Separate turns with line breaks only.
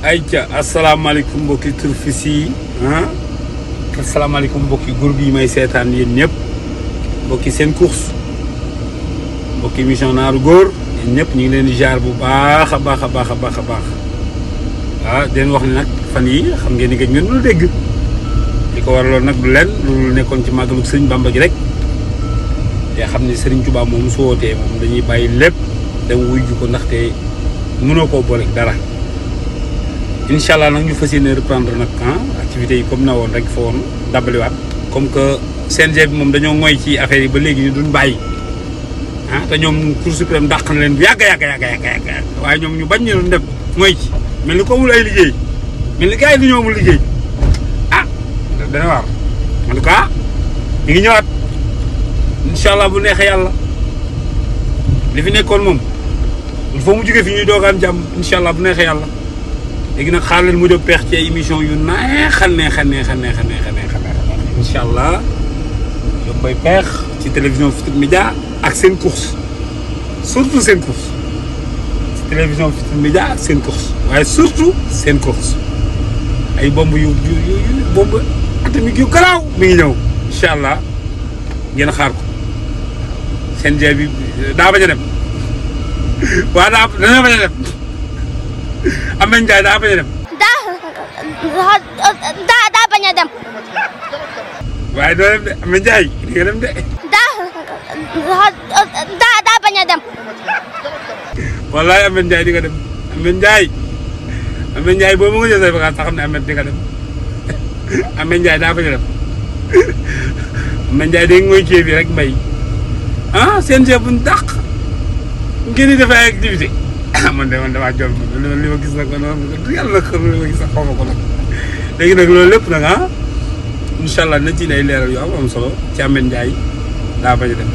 ayca asalaamaaleykum mbokki turfis yi asalaamaaleykum mbokki groupe yi may seetaan yéen ñëpp mbokki seen course mbokki émission naaru góor yéen ñëpp ñu ngi leen di jaar bu baax a baax den wax ne nag fan yi xam ngeen ni gëj ngeen lu dégg li ko waraloon nag du leen lu nekkoon ci màggalu sëriñ Bamba gi rek te xam ne Sëriñ Tuubaa moom su wootee moom dañuy bàyyi lépp dem wuy ju ko ndaxte mënoo koo boole dara. incha allah nag ñu fas yéene reprendre nag activités yi comme na woon rek fa woon dabaliwaat comme que CNG bi moom dañoo ngoy ci affaire yi ba léegi ñu duñ bàyyi te ñoom Cour suprême dàq na leen bu yàgg waaye ñoom ñu bañ ñu doon def ngoy ci mel ni ko amul ay liggéey mel ni gars yi dañoo amul liggéey dana waar en tout cas ñu ngi ñëwaat incha allah bu neexee yàlla li fi nekkoon moom il faut mu jóge fi ñuy doogaan jàmm incha allah bu neexee yàlla. léegi nag xaar leen mu jóg peex ci émission yu neex incha allah yow koy peex ci télévision Futurs Médias ak seen course surtout seen course ci télévision Futurs Médias ak seen course waaye surtout seen course ay bomb yu bomb atomique yu garaaw mi ngi ñëw incha allah ngeen xaar ko seen jee bi daa bañ a dem waa dana bañ a dem Ameth Ndiaye daa bañ a dem.
daa bañ a dem.
waaye doo dem de Ameth Ndiaye di nga dem de.
daa bañ a dem.
wallaay Ameth Ndiaye di nga dem Ameth Ndiaye boo ma nga jël say bagages sax xam ne Ameth di nga dem Ameth Ndiaye daa bañ a dem Ameth Ndiaye day ngoy ceeb bi rek mbay CNG buñ dàq ngeen di def ay activité man damaa jom li ma gis nag yàlla xam li ma gis nag xaw ma ko nag léegi nag loolu lépp nag incha allah nañ ci ay leeral yu am solo ci Ameth Ndiaye daa bañ a dem.